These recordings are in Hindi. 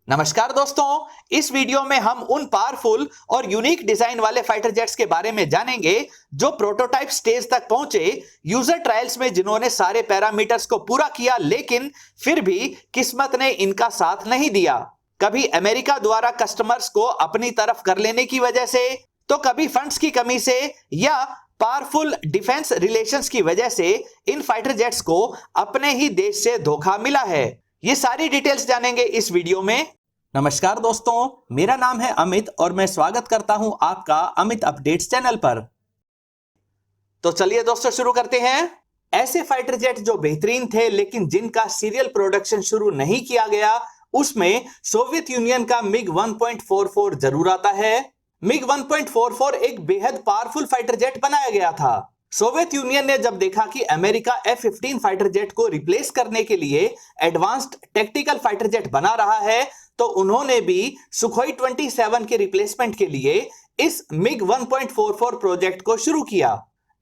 नमस्कार दोस्तों, इस वीडियो में हम उन पावरफुल और यूनिक डिजाइन वाले फाइटर जेट्स के बारे में जानेंगे जो प्रोटोटाइप स्टेज तक पहुंचे, यूजर ट्रायल्स में जिन्होंने सारे पैरामीटर्स को पूरा किया लेकिन फिर भी किस्मत ने इनका साथ नहीं दिया। कभी अमेरिका द्वारा कस्टमर्स को अपनी तरफ कर लेने की वजह से, तो कभी फंड्स की कमी से या पावरफुल डिफेंस रिलेशंस की वजह से इन फाइटर जेट्स को अपने ही देश से धोखा मिला है। ये सारी डिटेल्स जानेंगे इस वीडियो में। नमस्कार दोस्तों, मेरा नाम है अमित और मैं स्वागत करता हूं आपका अमित अपडेट्स चैनल पर। तो चलिए दोस्तों शुरू करते हैं। ऐसे फाइटर जेट जो बेहतरीन थे लेकिन जिनका सीरियल प्रोडक्शन शुरू नहीं किया गया, उसमें सोवियत यूनियन का मिग 1.44 जरूर आता है। मिग 1.44 एक बेहद पावरफुल फाइटर जेट बनाया गया था। सोवियत यूनियन ने जब देखा कि अमेरिका F-15 फाइटर जेट को रिप्लेस करने के लिए एडवांस्ड टैक्टिकल फाइटर जेट बना रहा है, तो उन्होंने भी सुखोई 27 के रिप्लेसमेंट के लिए इस मिग 1.44 प्रोजेक्ट को शुरू किया।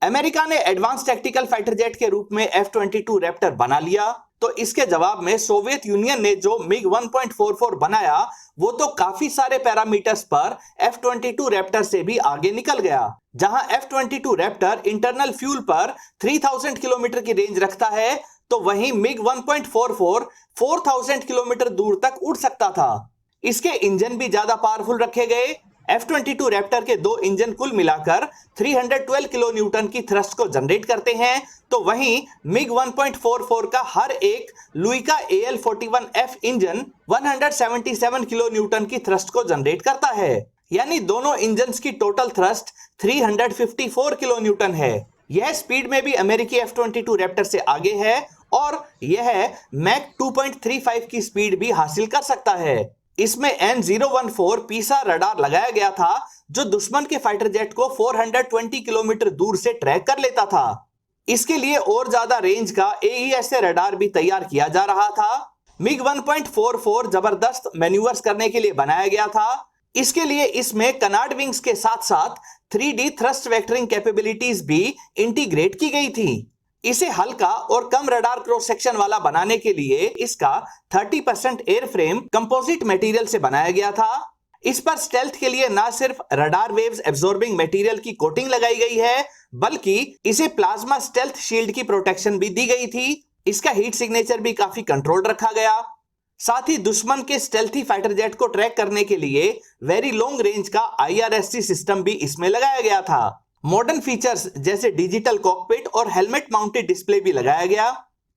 अमेरिका ने एडवांस टैक्टिकल फाइटर जेट के रूप में F-22 रैप्टर बना लिया, तो इसके जवाब में सोवियत यूनियन ने जो मिग 1.44 बनाया वो तो काफी सारे पैरामीटर्स पर F-22 रैप्टर से भी आगे निकल गया। जहां F-22 रैप्टर इंटरनल फ्यूल पर 3000 किलोमीटर की रेंज रखता है, तो वहीं मिग 1.44 4000 किलोमीटर दूर तक उड़ सकता था। इसके इंजन भी ज्यादा पावरफुल रखे गए। F-22 रैप्टर के दो इंजन कुल मिलाकर 312 किलो न्यूटन की थ्रस्ट को जनरेट करते हैं, तो वहीं मिग 1.44 का हर एक लुइका AL-41F इंजन 177 किलो न्यूटन की थ्रस्ट को जनरेट करता है। यानी दोनों इंजन्स की टोटल थ्रस्ट 354 किलो न्यूटन है। यह स्पीड में भी अमेरिकी F-22 रैप्टर से आगे है और यह मैक 2.35 की स्पीड भी हासिल कर सकता है। इसमें N014 पीसा रडार लगाया गया था जो दुश्मन के फाइटर जेट को 420 किलोमीटर दूर से ट्रैक कर लेता था। इसके लिए और ज्यादा रेंज का AESA रडार भी तैयार किया जा रहा था। मिग 1.44 जबरदस्त मैन्यूवर्स करने के लिए बनाया गया था। इसके लिए इसमें कनार्ड विंग्स के साथ साथ 3D थ्रस्ट वेक्टरिंग कैपेबिलिटीज भी इंटीग्रेट की गई थी। इसे हल्का और कम रडार क्रॉस सेक्शन वाला बनाने के लिए इसका 30% एयरफ्रेम कंपोजिट मटेरियल से बनाया गया था। इस पर स्टेल्थ के लिए ना सिर्फ रडार वेव्स एब्जॉर्बिंग मटेरियल की कोटिंग लगाई गई है, बल्कि इसे प्लाज्मा स्टेल्थ शील्ड की प्रोटेक्शन भी दी गई थी। इसका हीट सिग्नेचर भी काफी कंट्रोल रखा गया। साथ ही दुश्मन के स्टेल्थी फाइटर जेट को ट्रैक करने के लिए वेरी लॉन्ग रेंज का IRST सिस्टम भी इसमें लगाया गया था। मॉडर्न फीचर्स जैसे डिजिटल कॉकपिट और हेलमेट माउंटेड डिस्प्ले भी लगाया गया।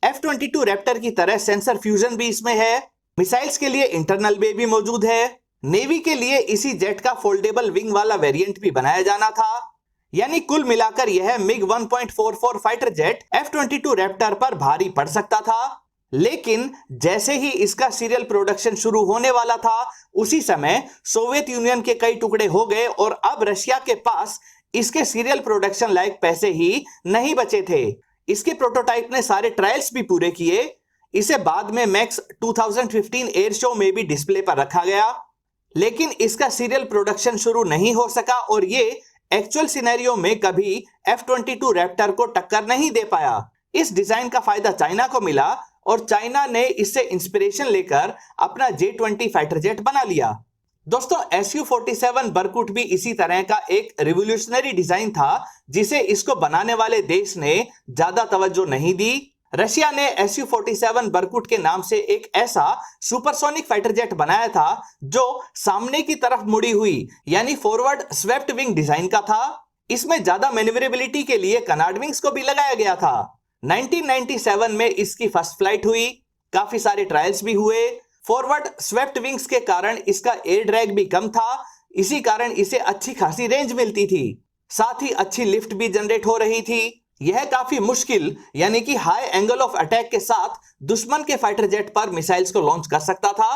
F-22 रैप्टर की तरह सेंसर फ्यूजन भी इसमें है। मिसाइल्स के लिए इंटरनल बे भी मौजूद है। नेवी के लिए इसी जेट का फोल्डेबल विंग वाला वेरिएंट भी बनाया जाना था। यानी कुल मिलाकर यह MiG 1.44 fighter jet F-22 Raptor पर भारी पड़ सकता था। लेकिन जैसे ही इसका सीरियल प्रोडक्शन शुरू होने वाला था, उसी समय सोवियत यूनियन के कई टुकड़े हो गए और अब रशिया के पास इसके सीरियल प्रोडक्शन लायक पैसे ही नहीं बचे थे। इसके प्रोटोटाइप ने सारे ट्रायल्स भी पूरे किए। इसे बाद में मैक्स 2015 एयर शो में भी डिस्प्ले पर रखा गया, लेकिन इसका सीरियल प्रोडक्शन शुरू नहीं हो सका और ये एक्चुअल सिनेरियो में कभी F-22 रैप्टर को टक्कर नहीं दे पाया। इस डिजाइन का फायदा चाइना को मिला और चाइना ने इससे इंस्पिरेशन लेकर अपना J-20 फाइटर जेट बना लिया। दोस्तों, Su-47 बरकुट भी इसी तरह का एक रिवोल्यूशनरी डिजाइन था जिसे इसको बनाने वाले देश ने ज्यादा तवज्जो नहीं दी। रशिया ने Su-47 बरकुट के नाम से एक ऐसा सुपरसोनिक फाइटर जेट बनाया था जो सामने की तरफ मुड़ी हुई यानी फॉरवर्ड स्वेप्ट विंग डिजाइन का था। इसमें ज्यादा मैन्यूवरेबिलिटी के लिए कनार्ड विंग्स को भी लगाया गया था। 1997 में इसकी फर्स्ट फ्लाइट हुई। काफी सारे ट्रायल्स भी हुए। फॉरवर्ड स्वेप्ट विंग्स के कारण इसका एयर ड्रैग भी कम था, इसी कारण इसे अच्छी खासी रेंज मिलती थी। साथ ही अच्छी लिफ्ट भी जनरेट हो रही थी। यह काफी मुश्किल यानी कि हाई एंगल ऑफ अटैक के साथ दुश्मन के फाइटर जेट पर मिसाइल्स को लॉन्च कर सकता था।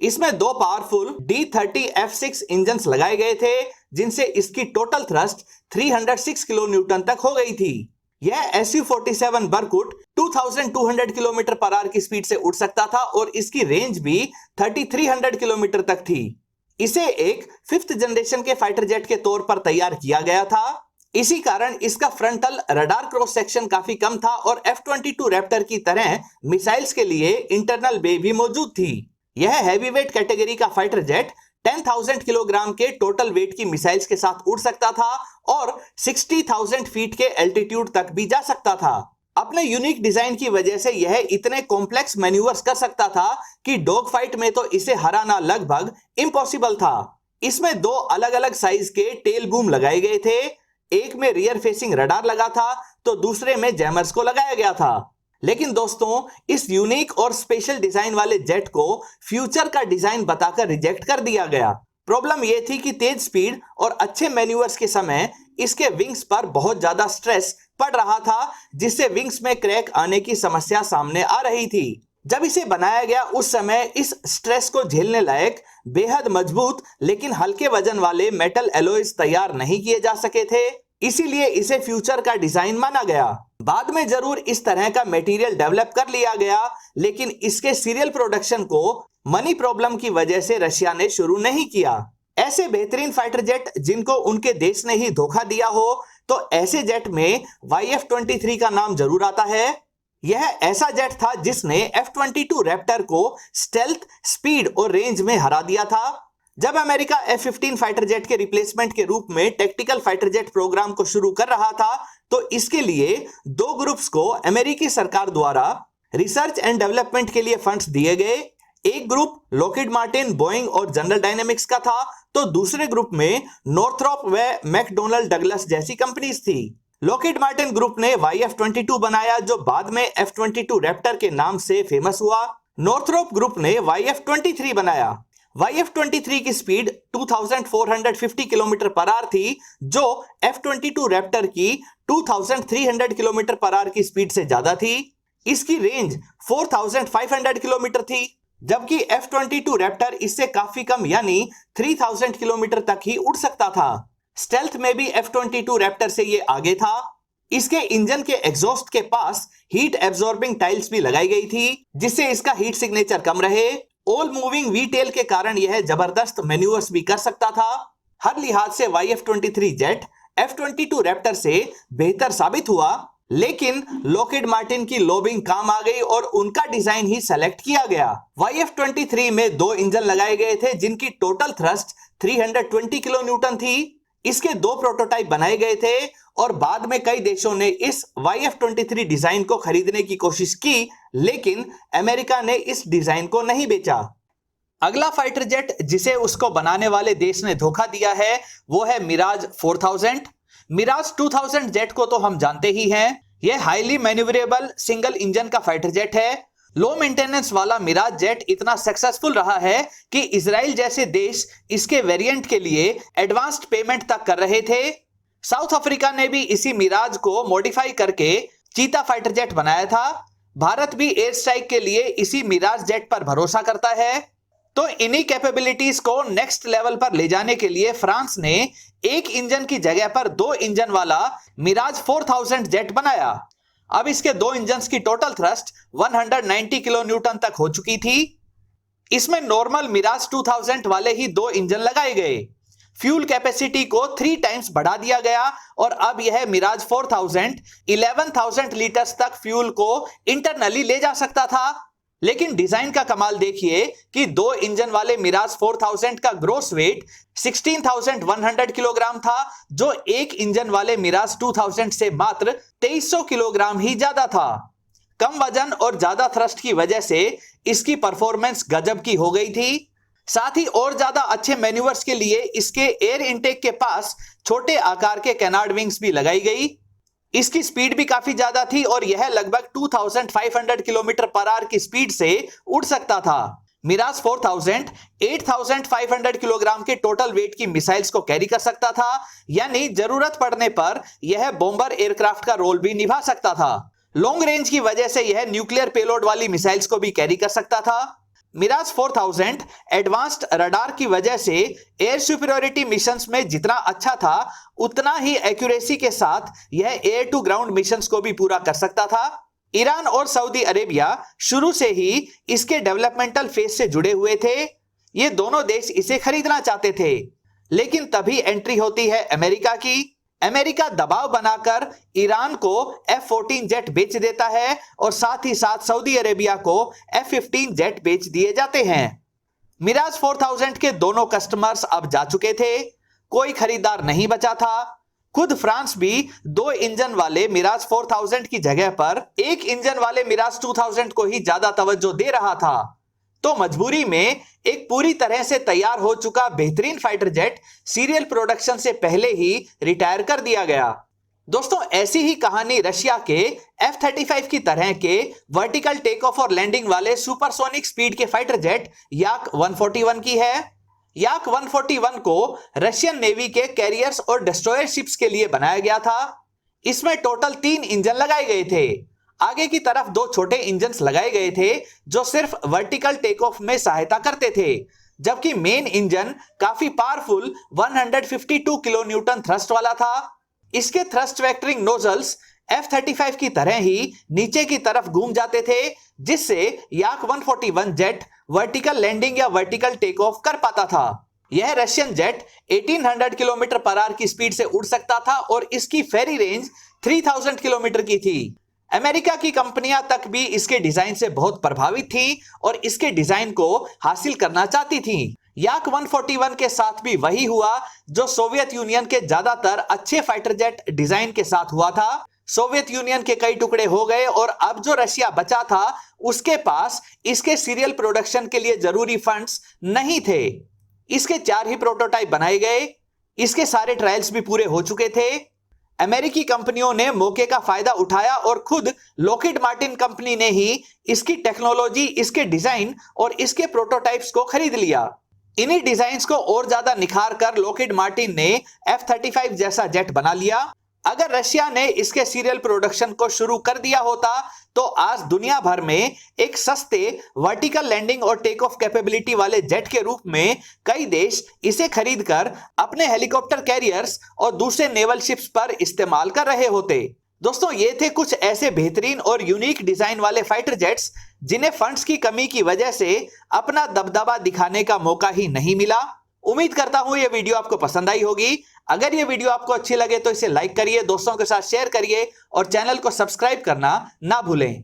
इसमें दो पावरफुल D30F6 इंजन्स लगाए गए थे जिनसे इसकी टोटल थ्रस्ट 306 किलो न्यूटन तक हो गई थी। यह Su-47 बरकुट 2200 किलोमीटर पर आवर की स्पीड से उड़ सकता था और इसकी रेंज भी 3300 किलोमीटर तक थी। इसे एक 5th जनरेशन के फाइटर जेट के तौर पर तैयार किया गया था। इसी कारण इसका फ्रंटल रडार क्रॉस सेक्शन काफी कम था और F-22 रैप्टर की तरह मिसाइल्स के लिए इंटरनल बे भी मौजूद थी। यह हैवी वेट कैटेगरी का फाइटर जेट 10,000 किलोग्राम के टोटल वेट की मिसाइल्स के साथ उड़ सकता था और 60,000 फीट के एल्टीट्यूड तक भी जा सकता था। अपने यूनिक डिजाइन की वजह से यह इतने कॉम्प्लेक्स मैन्यूवर्स कर सकता था कि डॉग फाइट में तो इसे हराना लगभग इम्पॉसिबल था। इसमें दो अलग अलग साइज के टेल बूम लगाए गए थे, एक में रियर फेसिंग रडार लगा था तो दूसरे में जैमर्स को लगाया गया था। लेकिन दोस्तों, इस यूनिक और स्पेशल डिजाइन वाले जेट को फ्यूचर का डिजाइन बताकर रिजेक्ट कर दिया गया। प्रॉब्लम यह थी कि तेज स्पीड और अच्छे मैन्यूवर्स के समय इसके विंग्स पर बहुत ज्यादा स्ट्रेस पड़ रहा था, जिससे विंग्स में क्रैक आने की समस्या सामने आ रही थी। जब इसे बनाया गया उस समय इस स्ट्रेस को झेलने लायक बेहद मजबूत लेकिन हल्के वजन वाले मेटल एलॉयज तैयार नहीं किए जा सके थे, इसीलिए इसे फ्यूचर का डिजाइन माना गया। बाद में जरूर इस तरह का मटेरियल डेवलप कर लिया गया, लेकिन इसके सीरियल प्रोडक्शन को मनी प्रॉब्लम की वजह से रशिया ने शुरू नहीं किया। ऐसे बेहतरीन फाइटर जेट जिनको उनके देश ने ही धोखा दिया हो, तो ऐसे जेट में YF-23 का नाम जरूर आता है। यह ऐसा जेट था जिसने F-22 रैप्टर को स्टेल्थ, स्पीड और रेंज में हरा दिया था। जब अमेरिका F-15 फाइटर जेट के रिप्लेसमेंट के रूप में टैक्टिकल फाइटर जेट प्रोग्राम को शुरू कर रहा था, तो इसके लिए दो ग्रुप्स को अमेरिकी सरकार द्वारा रिसर्च एंड डेवलपमेंट के लिए फंड्स दिए गए। एक ग्रुप लॉकहीड मार्टिन, बोइंग और जनरल डायनेमिक्स का था, तो दूसरे ग्रुप में नॉर्थरॉप व मैकडोनल्ड डगलस जैसी कंपनीज थी। लॉकहीड मार्टिन ग्रुप ने YF-22 बनाया, जो बाद में F-22 रैप्टर के नाम से फेमस हुआ। नॉर्थरॉप ग्रुप ने YF-23 बनाया। YF-23 की स्पीड 2450 किलोमीटर पर आवर थी, जो F-22 रैप्टर की 2300 किलोमीटर पर आवर की स्पीड से ज्यादा थी। इसकी रेंज 4500 किलोमीटर थी, जबकि F-22 रैप्टर इससे काफी कम यानी 3000 किलोमीटर तक ही उड़ सकता था। स्टेल्थ में भी F-22 रैप्टर से ये आगे था। इसके इंजन के एग्जॉस्ट के पास हीट एब्जॉर्बिंग टाइल्स भी लगाई गई थी, जिससे इसका हीट सिग्नेचर कम रहे। ऑल मूविंग वी टेल के कारण यह जबरदस्त मैन्यूवर्स भी कर सकता था। हर लिहाज से YF-23 जेट F-22 रैप्टर से बेहतर साबित हुआ, लेकिन लॉकहीड मार्टिन की लॉबिंग काम आ गई और उनका डिजाइन ही सेलेक्ट किया गया। YF-23 में दो इंजन लगाए गए थे जिनकी टोटल थ्रस्ट 320 किलो न्यूटन थी। इसके दो प्रोटोटाइप बनाए गए थे और बाद में कई देशों ने इस YF-23 डिजाइन को खरीदने की कोशिश की, लेकिन अमेरिका ने इस डिजाइन को नहीं बेचा। अगला फाइटर जेट जिसे उसको बनाने वाले देश ने धोखा दिया है वो है मिराज 4000। मिराज 2000 जेट को तो हम जानते ही हैं। यह हाईली मैन्यूवरेबल सिंगल इंजन का फाइटर जेट है। लो मेंटेनेंस वाला मिराज जेट इतना सक्सेसफुल रहा है कि इजराइल जैसे देश इसके वेरिएंट के लिए एडवांस्ड पेमेंट तक कर रहे थे। साउथ अफ्रीका ने भी इसी मिराज को मॉडिफाई करके चीता फाइटर जेट बनाया था। भारत भी एयर स्ट्राइक के लिए इसी मिराज जेट पर भरोसा करता है। तो इन्हीं कैपेबिलिटीज को नेक्स्ट लेवल पर ले जाने के लिए फ्रांस ने एक इंजन की जगह पर दो इंजन वाला मिराज 4000 जेट बनाया। अब इसके दो इंजन्स की टोटल थ्रस्ट 190 किलो न्यूटन तक हो चुकी थी। इसमें नॉर्मल मिराज 2000 वाले ही दो इंजन लगाए गए। फ्यूल कैपेसिटी को 3 टाइम्स बढ़ा दिया गया और अब यह मिराज 4000 11,000 लीटर्स तक फ्यूल को इंटरनली ले जा सकता था। लेकिन डिजाइन का कमाल देखिए कि दो इंजन वाले मिराज 4000 का ग्रोस वेट 16,100 किलोग्राम था, जो एक इंजन वाले मिराज 2000 से मात्र 2300 किलोग्राम ही ज्यादा था। कम वजन और ज्यादा थ्रस्ट की वजह से इसकी परफॉर्मेंस गजब की हो गई थी। साथ ही और ज्यादा अच्छे मैन्यूवर्स के लिए इसके एयर इनटेक के पास छोटे आकार के कैनार्ड विंग्स भी लगाई गई। इसकी स्पीड भी काफी ज्यादा थी और यह लगभग 2500 किलोमीटर पर आवर की स्पीड से उड़ सकता था। मिराज 4000 8500 किलोग्राम के टोटल वेट की मिसाइल्स को कैरी कर सकता था, यानी जरूरत पड़ने पर यह बॉम्बर एयरक्राफ्ट का रोल भी निभा सकता था। लॉन्ग रेंज की वजह से यह न्यूक्लियर पेलोड वाली मिसाइल्स को भी कैरी कर सकता था। मिराज 4000 एडवांस्ड रडार की वजह से एयर सुपीरियरिटी मिशंस में जितना अच्छा था, उतना ही एक्यूरेसी के साथ यह एयर टू ग्राउंड मिशंस को भी पूरा कर सकता था। ईरान और सऊदी अरेबिया शुरू से ही इसके डेवलपमेंटल फेज से जुड़े हुए थे। ये दोनों देश इसे खरीदना चाहते थे, लेकिन तभी एंट्री होती है अमेरिका की। अमेरिका दबाव बनाकर ईरान को F-14 जेट बेच देता है और साथ ही साथ सऊदी अरेबिया को F-15 जेट बेच दिए जाते हैं। मिराज 4000 के दोनों कस्टमर्स अब जा चुके थे, कोई खरीदार नहीं बचा था। खुद फ्रांस भी 2 इंजन वाले मिराज 4000 की जगह पर 1 इंजन वाले मिराज 2000 को ही ज्यादा तवज्जो दे रहा था। तो मजबूरी में एक पूरी तरह से तैयार हो चुका बेहतरीन फाइटर जेट सीरियल प्रोडक्शन से पहले ही रिटायर कर दिया गया। दोस्तों, ऐसी ही कहानी रशिया के F-35 की तरह के वर्टिकल टेक ऑफ और लैंडिंग वाले सुपरसोनिक स्पीड के फाइटर जेट याक 141 की है। याक 141 को रशियन नेवी के कैरियर्स और डिस्ट्रॉयर शिप्स के लिए बनाया गया था। इसमें टोटल 3 इंजन लगाए गए थे। आगे की तरफ 2 छोटे इंजन्स लगाए गए थे जो सिर्फ वर्टिकल टेक ऑफ में सहायता करते थे, जबकि मेन इंजन काफी पावरफुल 152 किलो न्यूटन थ्रस्ट वाला था। इसके थ्रस्ट वेक्टरिंग नोजल्स F-35 की तरह ही नीचे की तरफ घूम जाते थे, जिससे याक 141 जेट वर्टिकल लैंडिंग या वर्टिकल टेक ऑफ कर पाता था। यह Russian jet 1800 kilometre per hour की स्पीड से उड़ सकता था और इसकी फेरी रेंज 3000 किलोमीटर की थी। अमेरिका की कंपनियां तक भी इसके डिजाइन से बहुत प्रभावित थी और इसके डिजाइन को हासिल करना चाहती थी। याक 141 के साथ भी वही हुआ जो सोवियत यूनियन के ज्यादातर अच्छे फाइटर जेट डिजाइन के साथ हुआ था। सोवियत यूनियन के कई टुकड़े हो गए और अब जो रशिया बचा था उसके पास इसके सीरियल प्रोडक्शन के लिए जरूरी फंड्स नहीं थे। इसके 4 ही प्रोटोटाइप बनाए गए। इसके सारे ट्रायल्स भी पूरे हो चुके थे। अमेरिकी कंपनियों ने मौके का फायदा उठाया और खुद लॉकहीड मार्टिन कंपनी ने ही इसकी टेक्नोलॉजी, इसके डिजाइन और इसके प्रोटोटाइप्स को खरीद लिया। इन्हीं डिजाइन्स को और ज्यादा निखार कर लॉकहीड मार्टिन ने F-35 जैसा जेट बना लिया। अगर रशिया ने इसके सीरियल प्रोडक्शन को शुरू कर दिया होता तो आज दुनिया भर में एक सस्ते वर्टिकल लैंडिंग और टेक ऑफ कैपेबिलिटी वाले जेट के रूप में कई देश इसे खरीदकर अपने हेलीकॉप्टर कैरियर्स और दूसरे नेवल शिप्स पर इस्तेमाल कर रहे होते। दोस्तों, ये थे कुछ ऐसे बेहतरीन और यूनिक डिजाइन वाले फाइटर जेट्स जिन्हें फंड्स की कमी की वजह से अपना दबदबा दिखाने का मौका ही नहीं मिला। उम्मीद करता हूं ये वीडियो आपको पसंद आई होगी। अगर ये वीडियो आपको अच्छी लगे तो इसे लाइक करिए, दोस्तों के साथ शेयर करिए और चैनल को सब्सक्राइब करना ना भूलें।